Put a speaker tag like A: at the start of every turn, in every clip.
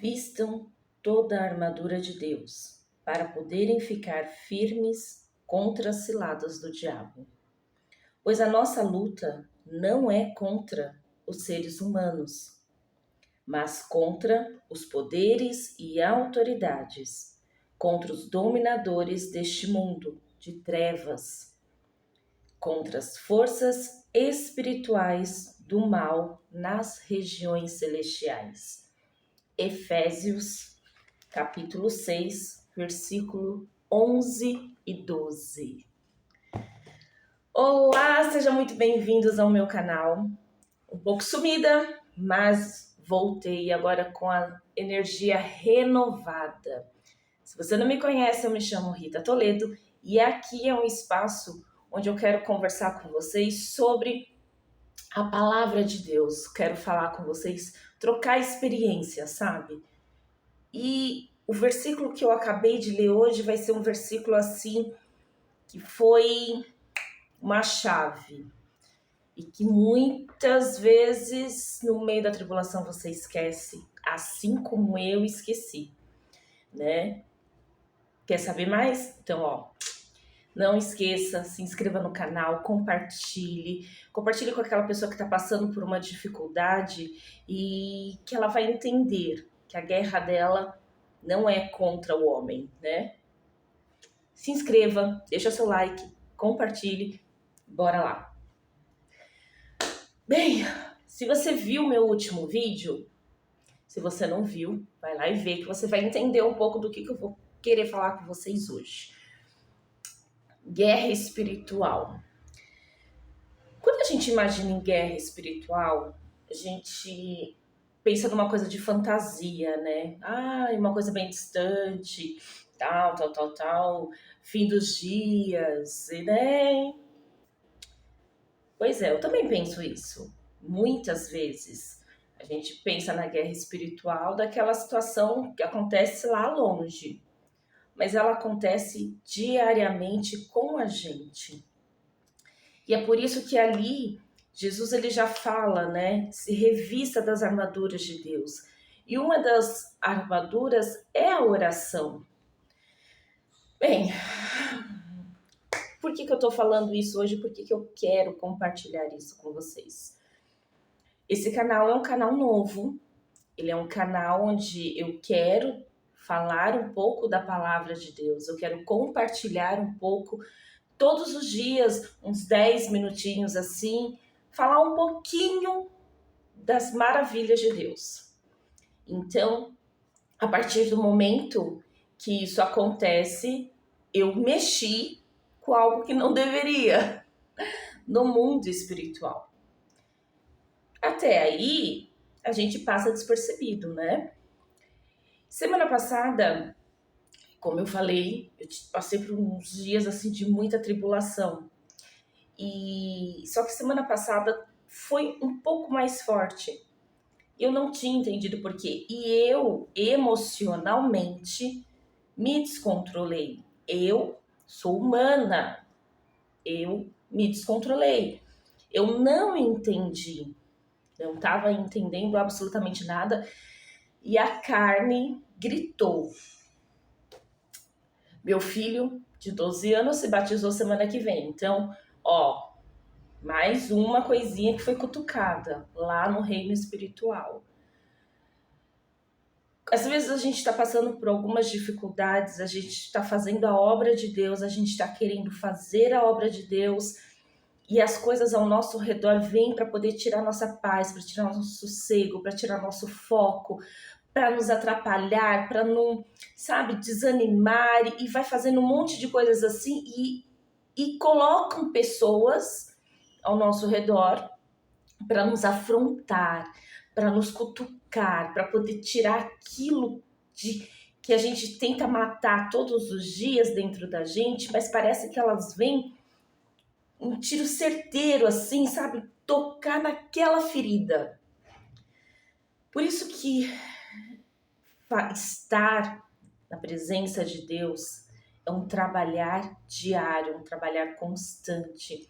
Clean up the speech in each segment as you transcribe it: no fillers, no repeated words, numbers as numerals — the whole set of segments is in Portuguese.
A: Vistam toda a armadura de Deus, para poderem ficar firmes contra as ciladas do diabo. Pois a nossa luta não é contra os seres humanos, mas contra os poderes e autoridades, contra os dominadores deste mundo de trevas, contra as forças espirituais do mal nas regiões celestiais. Efésios, capítulo 6, versículo 11 e 12. Olá, sejam muito bem-vindos ao meu canal. Um pouco sumida, mas voltei agora com a energia renovada. Se você não me conhece, eu me chamo Rita Toledo e aqui é um espaço onde eu quero conversar com vocês sobre a palavra de Deus. Quero falar com vocês, trocar experiência, sabe? E o versículo que eu acabei de ler hoje vai ser um versículo assim que foi uma chave e que muitas vezes no meio da tribulação você esquece, assim como eu esqueci, né? Quer saber mais? Então, não esqueça, se inscreva no canal, compartilhe com aquela pessoa que está passando por uma dificuldade e que ela vai entender que a guerra dela não é contra o homem, né? Se inscreva, deixa seu like, compartilhe, bora lá. Bem, se você viu meu último vídeo, se você não viu, vai lá e vê que você vai entender um pouco do que eu vou querer falar com vocês hoje. Guerra espiritual. Quando a gente imagina em guerra espiritual, a gente pensa numa coisa de fantasia, né? Uma coisa bem distante, tal, fim dos dias, né? Pois é, eu também penso isso. Muitas vezes a gente pensa na guerra espiritual daquela situação que acontece lá longe, mas ela acontece diariamente com a gente. E é por isso que ali Jesus ele já fala, né? Se revista das armaduras de Deus. E uma das armaduras é a oração. Bem, por que eu tô falando isso hoje? Por que eu quero compartilhar isso com vocês? Esse canal é um canal novo. Ele é um canal onde eu quero falar um pouco da palavra de Deus. Eu quero compartilhar um pouco todos os dias, uns 10 minutinhos assim, falar um pouquinho das maravilhas de Deus. Então, a partir do momento que isso acontece, eu mexi com algo que não deveria no mundo espiritual. Até aí, a gente passa despercebido, né? Semana passada, como eu falei, eu passei por uns dias assim de muita tribulação. E só que semana passada foi um pouco mais forte. Eu não tinha entendido por quê. E eu, emocionalmente, me descontrolei. Eu sou humana. Eu me descontrolei. Eu não entendi. Não estava entendendo absolutamente nada. E a carne gritou. Meu filho, de 12 anos, se batizou semana que vem. Então, mais uma coisinha que foi cutucada lá no reino espiritual. Às vezes a gente está passando por algumas dificuldades, a gente está fazendo a obra de Deus, a gente está querendo fazer a obra de Deus e as coisas ao nosso redor vêm para poder tirar nossa paz, para tirar nosso sossego, para tirar nosso foco, para nos atrapalhar, para não, desanimar e vai fazendo um monte de coisas assim e colocam pessoas ao nosso redor para nos afrontar, para nos cutucar, para poder tirar aquilo que a gente tenta matar todos os dias dentro da gente, mas parece que elas vêm um tiro certeiro, assim, tocar naquela ferida. Por isso que estar na presença de Deus é um trabalhar diário, um trabalhar constante.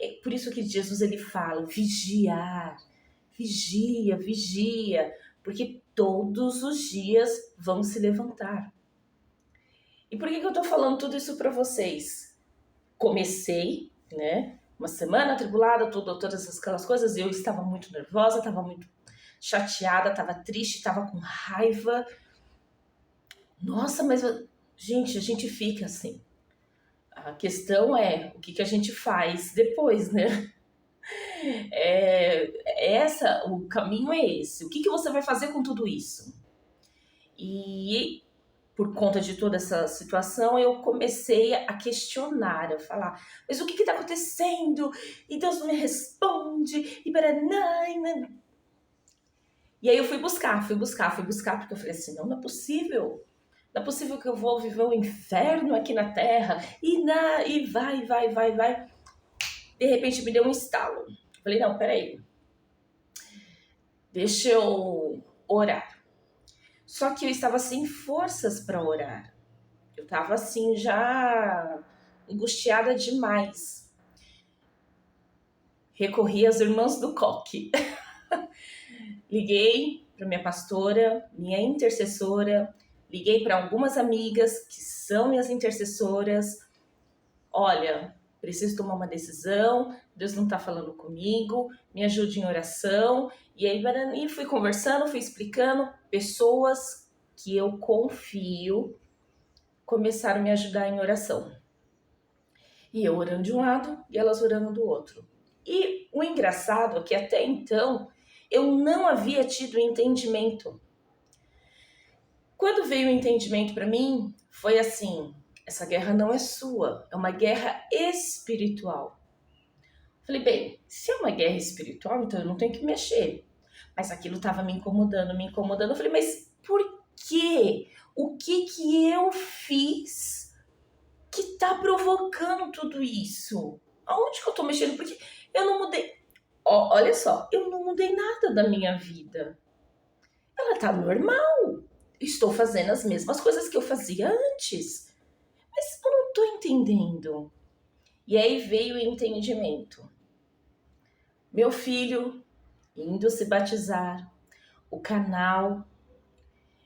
A: É por isso que Jesus ele fala, vigiar, vigia, porque todos os dias vão se levantar. E por que eu tô falando tudo isso para vocês? Comecei, né, uma semana atribulada, todas aquelas coisas, eu estava muito nervosa, estava muito chateada, estava triste, estava com raiva. Nossa, mas gente, a gente fica assim. A questão é o que a gente faz depois, né? O caminho é esse. O que você vai fazer com tudo isso? E por conta de toda essa situação, eu comecei a questionar, a falar, mas o que está acontecendo? E Deus não me responde, e baraná, e aí eu fui buscar, porque eu falei assim, não é possível. Não é possível que eu vou viver um inferno aqui na Terra, e vai. De repente me deu um estalo. Falei, não, peraí, deixa eu orar. Só que eu estava sem forças para orar. Eu estava assim, já angustiada demais. Recorri às irmãs do coque. Liguei para minha pastora, minha intercessora, liguei para algumas amigas que são minhas intercessoras. Olha, preciso tomar uma decisão, Deus não está falando comigo, me ajude em oração. E aí fui conversando, fui explicando. Pessoas que eu confio começaram a me ajudar em oração. E eu orando de um lado e elas orando do outro. E o engraçado é que até então eu não havia tido entendimento. Quando veio o entendimento para mim, foi assim, essa guerra não é sua, é uma guerra espiritual. Falei, bem, se é uma guerra espiritual, então eu não tenho que mexer. Mas aquilo estava me incomodando. Eu falei, mas por quê? O que eu fiz que está provocando tudo isso? Aonde que eu estou mexendo? Porque eu não mudei. Olha só, eu não mudei nada da minha vida. Ela tá normal. Estou fazendo as mesmas coisas que eu fazia antes. Mas eu não tô entendendo. E aí veio o entendimento. Meu filho indo se batizar, o canal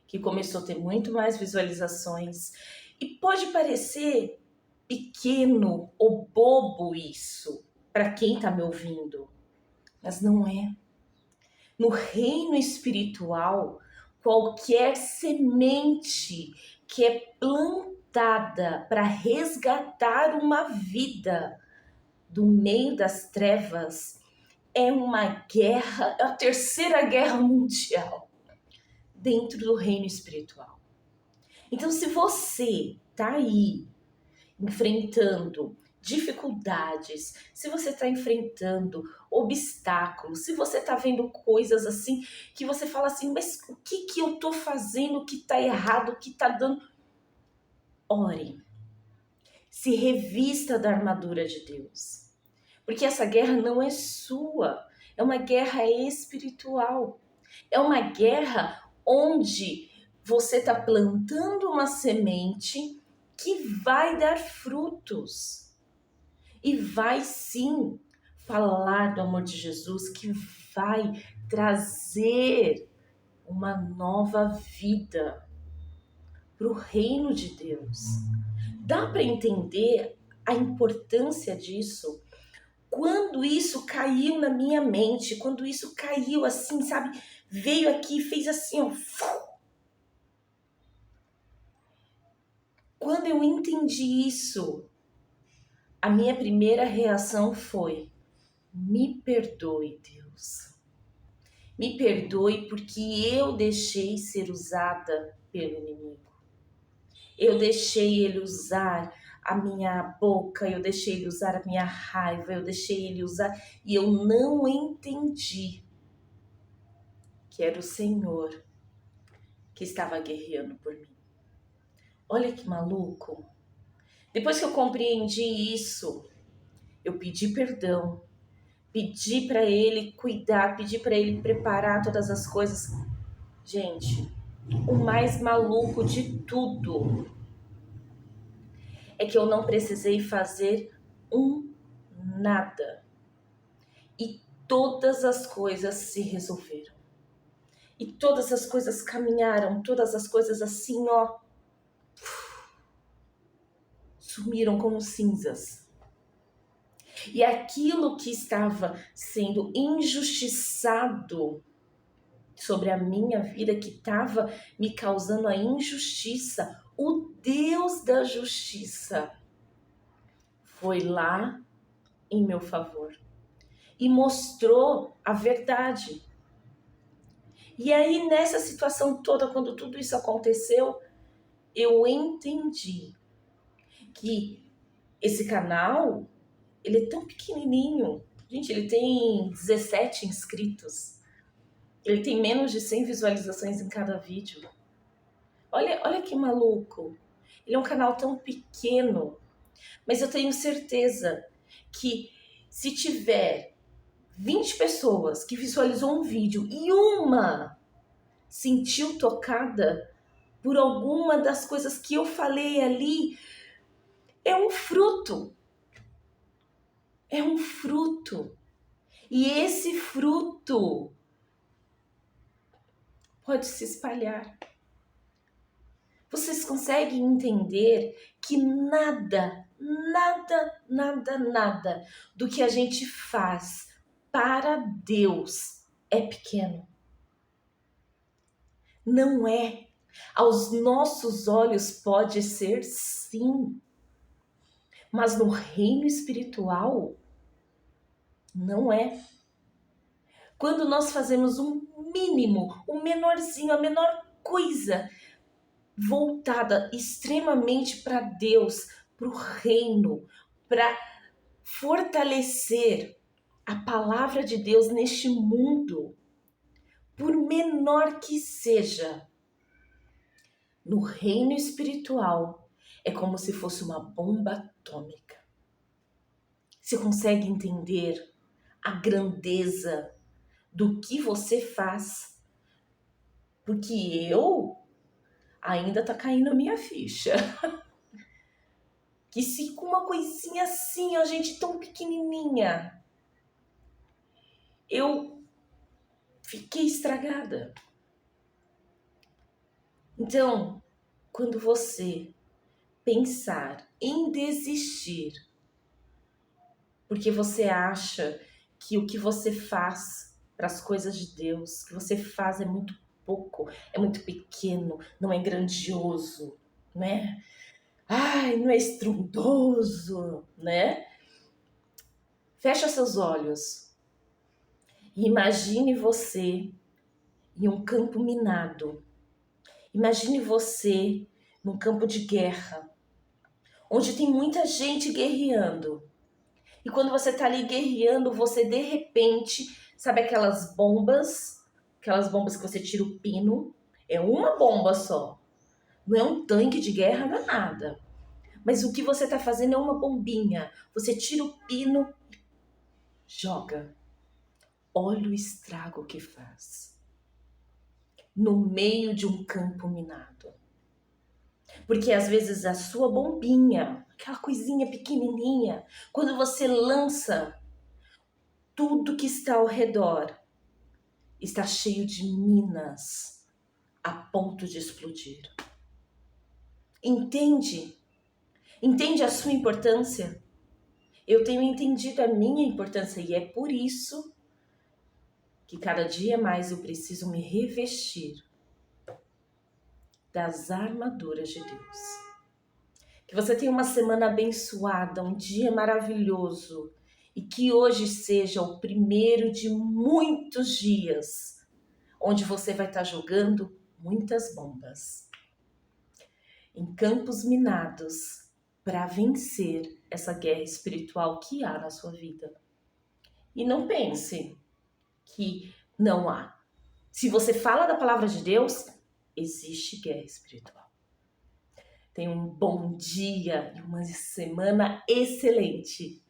A: que começou a ter muito mais visualizações. E pode parecer pequeno ou bobo isso para quem tá me ouvindo, mas não é. No reino espiritual, qualquer semente que é plantada para resgatar uma vida do meio das trevas é uma guerra, é a terceira guerra mundial dentro do reino espiritual. Então, se você tá aí enfrentando dificuldades, se você está enfrentando obstáculos, se você está vendo coisas assim que você fala assim, mas o que eu estou fazendo que está errado, que está dando? Ore, se revista da armadura de Deus, porque essa guerra não é sua, é uma guerra espiritual, é uma guerra onde você está plantando uma semente que vai dar frutos. E vai sim falar do amor de Jesus, que vai trazer uma nova vida para o reino de Deus. Dá para entender a importância disso? Quando isso caiu na minha mente, quando isso caiu assim, sabe? Veio aqui e fez assim, ó. Quando eu entendi isso, a minha primeira reação foi: me perdoe, Deus. Me perdoe porque eu deixei ser usada pelo inimigo. Eu deixei ele usar a minha boca, eu deixei ele usar a minha raiva, eu deixei ele usar e eu não entendi que era o Senhor que estava guerreando por mim. Olha que maluco. Depois que eu compreendi isso, eu pedi perdão. Pedi para ele cuidar, pedi para ele preparar todas as coisas. Gente, o mais maluco de tudo é que eu não precisei fazer nada. E todas as coisas se resolveram. E todas as coisas caminharam, todas as coisas assim, ó, sumiram como cinzas. E aquilo que estava sendo injustiçado sobre a minha vida, que estava me causando a injustiça, o Deus da justiça foi lá em meu favor e mostrou a verdade. E aí, nessa situação toda, quando tudo isso aconteceu, eu entendi que esse canal, ele é tão pequenininho. Gente, ele tem 17 inscritos. Ele tem menos de 100 visualizações em cada vídeo. Olha que maluco. Ele é um canal tão pequeno, mas eu tenho certeza que se tiver 20 pessoas que visualizou um vídeo e uma sentiu tocada por alguma das coisas que eu falei ali, é um fruto. É um fruto. E esse fruto pode se espalhar. Vocês conseguem entender que nada do que a gente faz para Deus é pequeno? Não é. Aos nossos olhos pode ser sim, mas no reino espiritual não é. Quando nós fazemos um mínimo, um menorzinho, a menor coisa voltada extremamente para Deus, para o reino, para fortalecer a palavra de Deus neste mundo, por menor que seja, no reino espiritual, é como se fosse uma bomba atômica. Você consegue entender a grandeza do que você faz? Porque eu ainda tá caindo a minha ficha. Que se com uma coisinha assim, ó, gente, tão pequenininha, eu fiquei estragada. Então, quando você pensar em desistir, porque você acha que o que você faz para as coisas de Deus, que você faz é muito pouco, é muito pequeno, não é grandioso, né? Ai, não é estrondoso, né? Fecha seus olhos e imagine você em um campo minado. Imagine você num campo de guerra, onde tem muita gente guerreando. E quando você tá ali guerreando, você de repente, sabe aquelas bombas que você tira o pino? É uma bomba só. Não é um tanque de guerra, não é nada. Mas o que você tá fazendo é uma bombinha. Você tira o pino, joga. Olha o estrago que faz. No meio de um campo minado. Porque às vezes a sua bombinha, aquela coisinha pequenininha, quando você lança, tudo que está ao redor está cheio de minas a ponto de explodir. Entende? Entende a sua importância? Eu tenho entendido a minha importância e é por isso que cada dia mais eu preciso me revestir das armaduras de Deus. Que você tenha uma semana abençoada, um dia maravilhoso e que hoje seja o primeiro de muitos dias onde você vai estar jogando muitas bombas em campos minados para vencer essa guerra espiritual que há na sua vida. E não pense que não há. Se você fala da palavra de Deus, existe guerra espiritual. Tenha um bom dia e uma semana excelente.